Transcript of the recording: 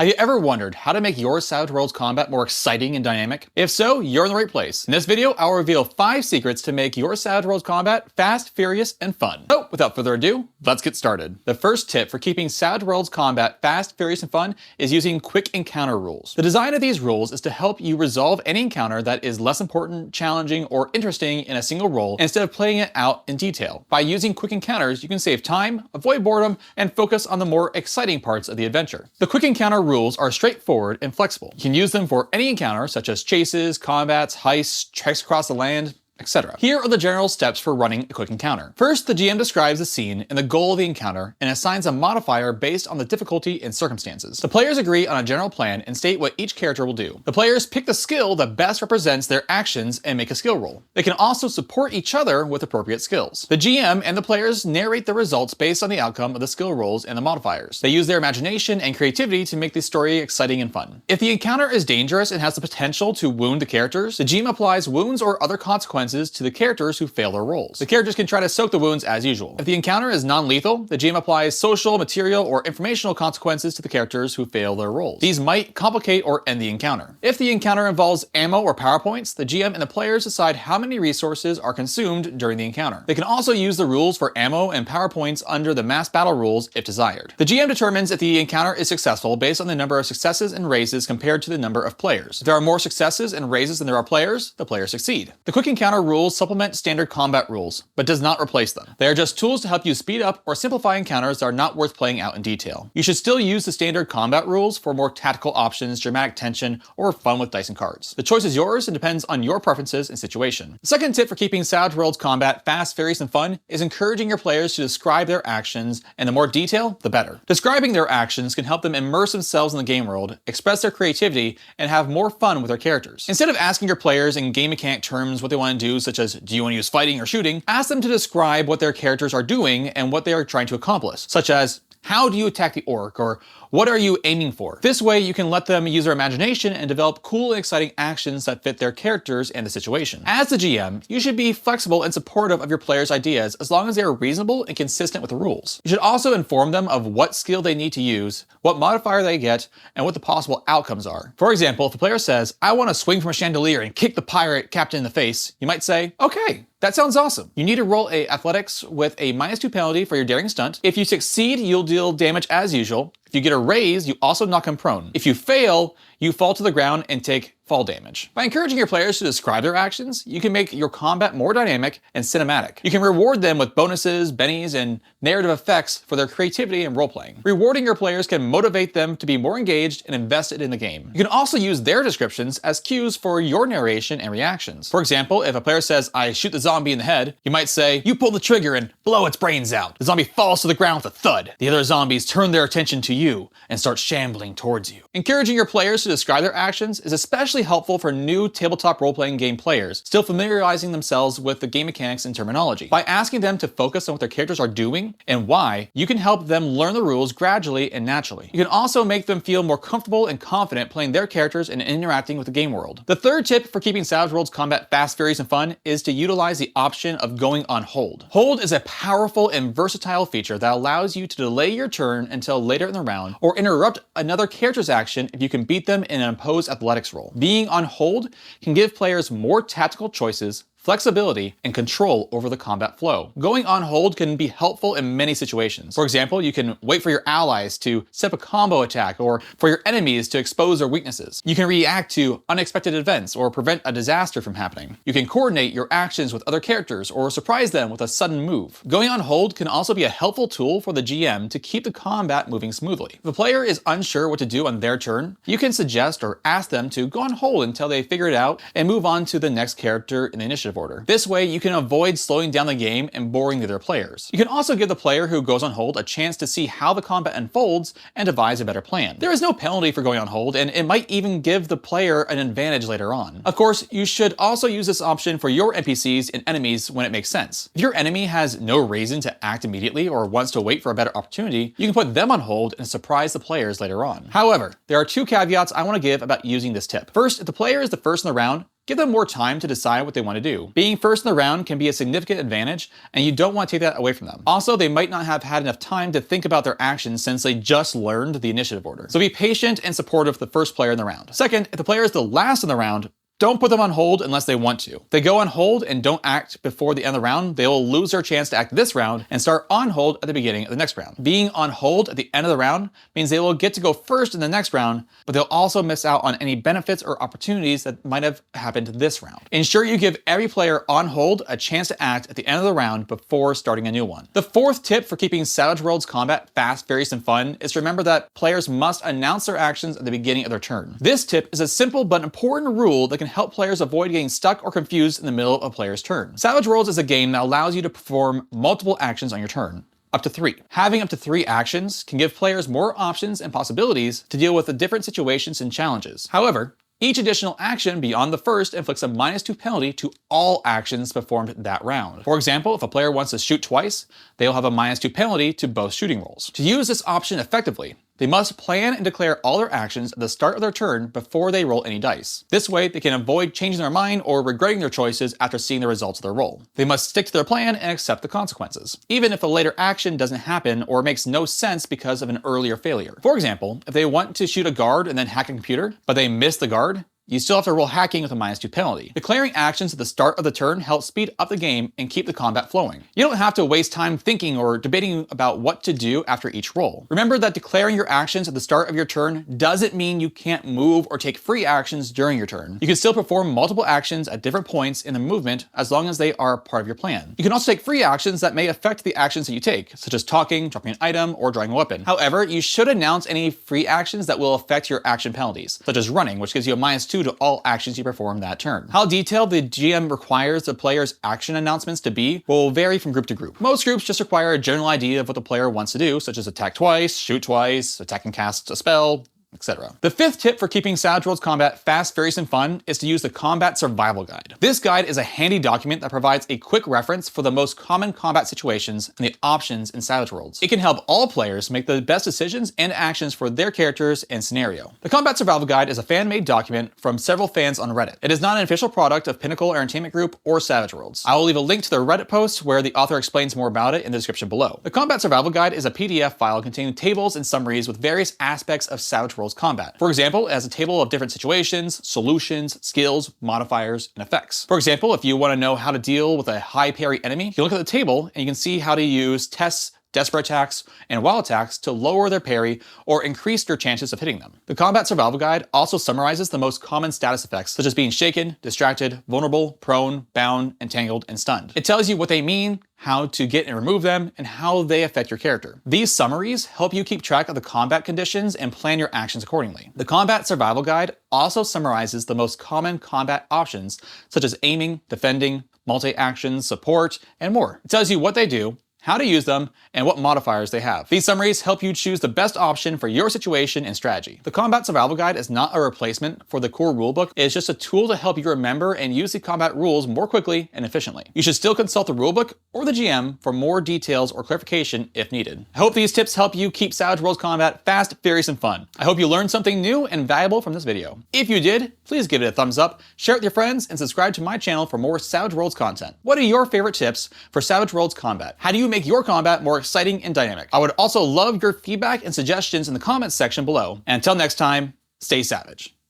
Have you ever wondered how to make your Savage Worlds combat more exciting and dynamic? If so, you're in the right place. In this video, I'll reveal 5 secrets to make your Savage Worlds combat fast, furious, and fun. So, without further ado, let's get started. The first tip for keeping Savage Worlds combat fast, furious, and fun is using quick encounter rules. The design of these rules is to help you resolve any encounter that is less important, challenging, or interesting in a single roll instead of playing it out in detail. By using quick encounters, you can save time, avoid boredom, and focus on the more exciting parts of the adventure. The quick encounter rules are straightforward and flexible. You can use them for any encounter, such as chases, combats, heists, treks across the land, etc. Here are the general steps for running a quick encounter. First, the GM describes the scene and the goal of the encounter and assigns a modifier based on the difficulty and circumstances. The players agree on a general plan and state what each character will do. The players pick the skill that best represents their actions and make a skill roll. They can also support each other with appropriate skills. The GM and the players narrate the results based on the outcome of the skill rolls and the modifiers. They use their imagination and creativity to make the story exciting and fun. If the encounter is dangerous and has the potential to wound the characters, the GM applies wounds or other consequences to the characters who fail their rolls. The characters can try to soak the wounds as usual. If the encounter is non-lethal, the GM applies social, material, or informational consequences to the characters who fail their rolls. These might complicate or end the encounter. If the encounter involves ammo or power points, the GM and the players decide how many resources are consumed during the encounter. They can also use the rules for ammo and power points under the mass battle rules if desired. The GM determines if the encounter is successful based on the number of successes and raises compared to the number of players. If there are more successes and raises than there are players, the players succeed. The quick encounter rules supplement standard combat rules, but does not replace them. They are just tools to help you speed up or simplify encounters that are not worth playing out in detail. You should still use the standard combat rules for more tactical options, dramatic tension, or fun with dice and cards. The choice is yours and depends on your preferences and situation. The second tip for keeping Savage Worlds combat fast, furious, and fun is encouraging your players to describe their actions, and the more detail, the better. Describing their actions can help them immerse themselves in the game world, express their creativity, and have more fun with their characters. Instead of asking your players in game mechanic terms what they want to do, such as do you want to use fighting or shooting, ask them to describe what their characters are doing and what they are trying to accomplish, such as how do you attack the orc, or what are you aiming for? This way you can let them use their imagination and develop cool and exciting actions that fit their characters and the situation. As the GM, you should be flexible and supportive of your players' ideas as long as they are reasonable and consistent with the rules. You should also inform them of what skill they need to use, what modifier they get, and what the possible outcomes are. For example, if a player says, I want to swing from a chandelier and kick the pirate captain in the face, you might say, okay, that sounds awesome. You need to roll a athletics with a -2 penalty for your daring stunt. If you succeed, you'll deal damage as usual. If you get a raise, you also knock him prone. If you fail, you fall to the ground and take fall damage. By encouraging your players to describe their actions, you can make your combat more dynamic and cinematic. You can reward them with bonuses, bennies, and narrative effects for their creativity and role-playing. Rewarding your players can motivate them to be more engaged and invested in the game. You can also use their descriptions as cues for your narration and reactions. For example, if a player says, I shoot the zombie in the head, you might say, you pull the trigger and blow its brains out. The zombie falls to the ground with a thud. The other zombies turn their attention to you and start shambling towards you. Encouraging your players to describe their actions is especially helpful for new tabletop role-playing game players, still familiarizing themselves with the game mechanics and terminology. By asking them to focus on what their characters are doing and why, you can help them learn the rules gradually and naturally. You can also make them feel more comfortable and confident playing their characters and interacting with the game world. The third tip for keeping Savage Worlds combat fast, furious, and fun is to utilize the option of going on hold. Hold is a powerful and versatile feature that allows you to delay your turn until later in the round, or interrupt another character's action if you can beat them in an opposed athletics roll. Being on hold can give players more tactical choices, flexibility, and control over the combat flow. Going on hold can be helpful in many situations. For example, you can wait for your allies to set up a combo attack or for your enemies to expose their weaknesses. You can react to unexpected events or prevent a disaster from happening. You can coordinate your actions with other characters or surprise them with a sudden move. Going on hold can also be a helpful tool for the GM to keep the combat moving smoothly. If a player is unsure what to do on their turn, you can suggest or ask them to go on hold until they figure it out and move on to the next character in the initiative order. This way, you can avoid slowing down the game and boring the other players. You can also give the player who goes on hold a chance to see how the combat unfolds and devise a better plan. There is no penalty for going on hold, and it might even give the player an advantage later on. Of course, you should also use this option for your NPCs and enemies when it makes sense. If your enemy has no reason to act immediately or wants to wait for a better opportunity, you can put them on hold and surprise the players later on. However, there are 2 caveats I want to give about using this tip. First, if the player is the first in the round, give them more time to decide what they want to do. Being first in the round can be a significant advantage, and you don't want to take that away from them. Also, they might not have had enough time to think about their actions since they just learned the initiative order. So be patient and supportive of the first player in the round. Second, if the player is the last in the round, don't put them on hold unless they want to. If they go on hold and don't act before the end of the round, they will lose their chance to act this round and start on hold at the beginning of the next round. Being on hold at the end of the round means they will get to go first in the next round, but they'll also miss out on any benefits or opportunities that might have happened this round. Ensure you give every player on hold a chance to act at the end of the round before starting a new one. The fourth tip for keeping Savage Worlds combat fast, furious, and fun is to remember that players must announce their actions at the beginning of their turn. This tip is a simple but important rule that can help players avoid getting stuck or confused in the middle of a player's turn. Savage Worlds is a game that allows you to perform multiple actions on your turn. Up to 3. Having up to 3 actions can give players more options and possibilities to deal with the different situations and challenges. However, each additional action beyond the first inflicts a -2 penalty to all actions performed that round. For example, if a player wants to shoot twice, they will have a -2 penalty to both shooting rolls. To use this option effectively, they must plan and declare all their actions at the start of their turn before they roll any dice. This way, they can avoid changing their mind or regretting their choices after seeing the results of their roll. They must stick to their plan and accept the consequences, even if a later action doesn't happen or makes no sense because of an earlier failure. For example, if they want to shoot a guard and then hack a computer, but they miss the guard, you still have to roll hacking with a -2 penalty. Declaring actions at the start of the turn helps speed up the game and keep the combat flowing. You don't have to waste time thinking or debating about what to do after each roll. Remember that declaring your actions at the start of your turn doesn't mean you can't move or take free actions during your turn. You can still perform multiple actions at different points in the movement as long as they are part of your plan. You can also take free actions that may affect the actions that you take, such as talking, dropping an item, or drawing a weapon. However, you should announce any free actions that will affect your action penalties, such as running, which gives you a -2 to all actions you perform that turn. How detailed the GM requires the player's action announcements to be will vary from group to group. Most groups just require a general idea of what the player wants to do, such as attack twice, shoot twice, attack and cast a spell, etc. The fifth tip for keeping Savage Worlds combat fast, furious, and fun is to use the Combat Survival Guide. This guide is a handy document that provides a quick reference for the most common combat situations and the options in Savage Worlds. It can help all players make the best decisions and actions for their characters and scenario. The Combat Survival Guide is a fan-made document from several fans on Reddit. It is not an official product of Pinnacle Entertainment Group or Savage Worlds. I will leave a link to their Reddit post where the author explains more about it in the description below. The Combat Survival Guide is a PDF file containing tables and summaries with various aspects of Savage Worlds combat. For example, it has a table of different situations, solutions, skills, modifiers, and effects. For example, if you want to know how to deal with a high parry enemy, you can look at the table and you can see how to use tests, desperate attacks, and wild attacks to lower their parry or increase their chances of hitting them. The Combat Survival Guide also summarizes the most common status effects, such as being shaken, distracted, vulnerable, prone, bound, entangled, and stunned. It tells you what they mean, how to get and remove them, and how they affect your character. These summaries help you keep track of the combat conditions and plan your actions accordingly. The Combat Survival Guide also summarizes the most common combat options, such as aiming, defending, multi-actions, support, and more. It tells you what they do, how to use them, and what modifiers they have. These summaries help you choose the best option for your situation and strategy. The Combat Survival Guide is not a replacement for the core rulebook. It is just a tool to help you remember and use the combat rules more quickly and efficiently. You should still consult the rulebook or the GM for more details or clarification if needed. I hope these tips help you keep Savage Worlds combat fast, furious, and fun. I hope you learned something new and valuable from this video. If you did, please give it a thumbs up, share it with your friends, and subscribe to my channel for more Savage Worlds content. What are your favorite tips for Savage Worlds combat? How do you make your combat more exciting and dynamic? I would also love your feedback and suggestions in the comments section below. And until next time, stay savage.